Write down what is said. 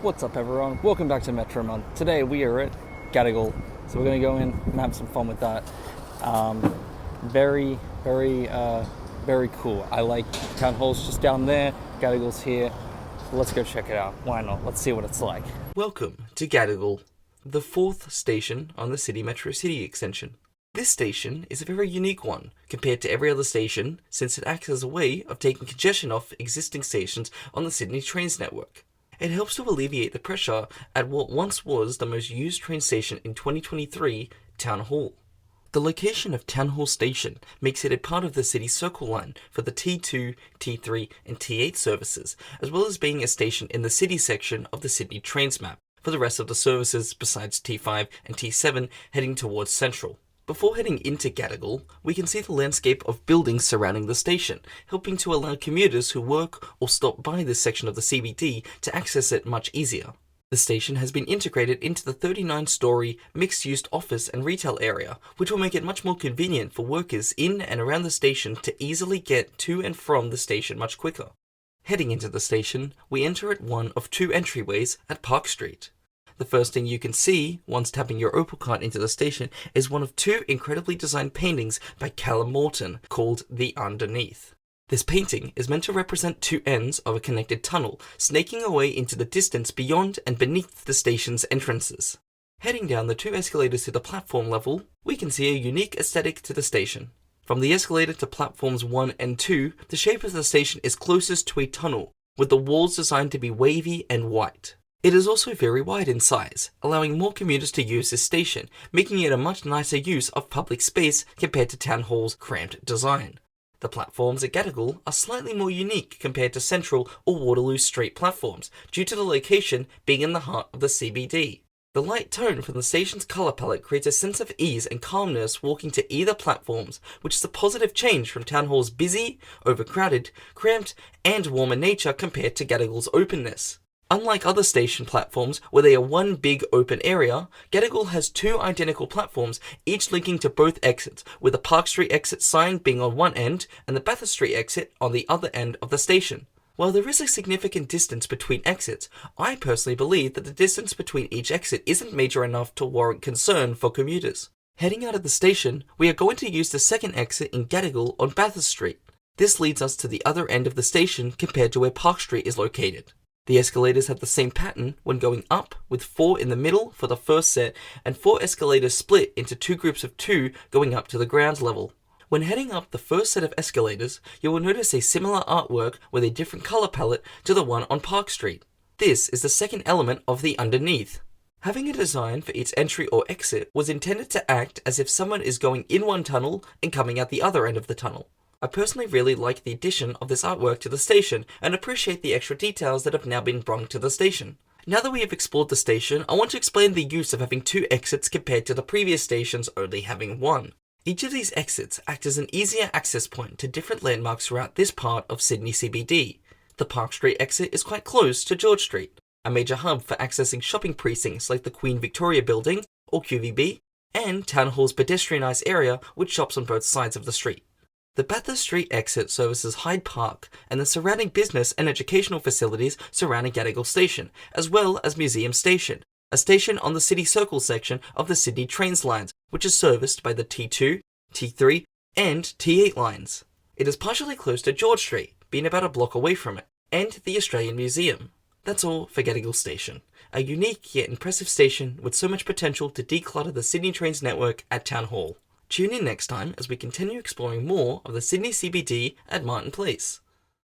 What's up everyone, welcome back to Metro Month. Today we are at Gadigal, so we're going to go in and have some fun with that. Very cool. I like Town Hall's just down there, Gadigal's here. Let's go check it out, why not? Let's see what it's like. Welcome to Gadigal, the fourth station on the City Metro City extension. This station is a very unique one compared to every other station since it acts as a way of taking congestion off existing stations on the Sydney Trains network. It helps to alleviate the pressure at what once was the most used train station in 2023, Town Hall. The location of Town Hall Station makes it a part of the City Circle line for the T2, T3 and T8 services, as well as being a station in the City section of the Sydney Trains map for the rest of the services besides T5 and T7 heading towards Central. Before heading into Gadigal, we can see the landscape of buildings surrounding the station, helping to allow commuters who work or stop by this section of the CBD to access it much easier. The station has been integrated into the 39-storey mixed-use office and retail area, which will make it much more convenient for workers in and around the station to easily get to and from the station much quicker. Heading into the station, we enter at one of two entryways at Park Street. The first thing you can see once tapping your Opal card into the station is one of two incredibly designed paintings by Callum Morton called The Underneath. This painting is meant to represent two ends of a connected tunnel snaking away into the distance beyond and beneath the station's entrances. Heading down the two escalators to the platform level, we can see a unique aesthetic to the station. From the escalator to platforms 1 and 2, the shape of the station is closest to a tunnel, with the walls designed to be wavy and white. It is also very wide in size, allowing more commuters to use this station, making it a much nicer use of public space compared to Town Hall's cramped design. The platforms at Gadigal are slightly more unique compared to Central or Waterloo Street platforms, due to the location being in the heart of the CBD. The light tone from the station's colour palette creates a sense of ease and calmness walking to either platforms, which is a positive change from Town Hall's busy, overcrowded, cramped, and warmer nature compared to Gadigal's openness. Unlike other station platforms where they are one big open area, Gadigal has two identical platforms, each linking to both exits, with the Park Street exit sign being on one end and the Bathurst Street exit on the other end of the station. While there is a significant distance between exits, I personally believe that the distance between each exit isn't major enough to warrant concern for commuters. Heading out of the station, we are going to use the second exit in Gadigal on Bathurst Street. This leads us to the other end of the station compared to where Park Street is located. The escalators have the same pattern when going up, with 4 in the middle for the first set and 4 escalators split into two groups of 2 going up to the ground level. When heading up the first set of escalators, you will notice a similar artwork with a different colour palette to the one on Park Street. This is the second element of the underneath. Having a design for each entry or exit was intended to act as if someone is going in one tunnel and coming out the other end of the tunnel. I personally really like the addition of this artwork to the station and appreciate the extra details that have now been brought to the station. Now that we have explored the station, I want to explain the use of having two exits compared to the previous stations only having one. Each of these exits act as an easier access point to different landmarks throughout this part of Sydney CBD. The Park Street exit is quite close to George Street, a major hub for accessing shopping precincts like the Queen Victoria Building, or QVB, and Town Hall's pedestrianised area with shops on both sides of the street. The Bathurst Street exit services Hyde Park and the surrounding business and educational facilities surrounding Gadigal Station, as well as Museum Station, a station on the City Circle section of the Sydney Trains lines, which is serviced by the T2, T3 and T8 lines. It is partially close to George Street, being about a block away from it, and the Australian Museum. That's all for Gadigal Station, a unique yet impressive station with so much potential to declutter the Sydney Trains network at Town Hall. Tune in next time as we continue exploring more of the Sydney CBD at Martin Place.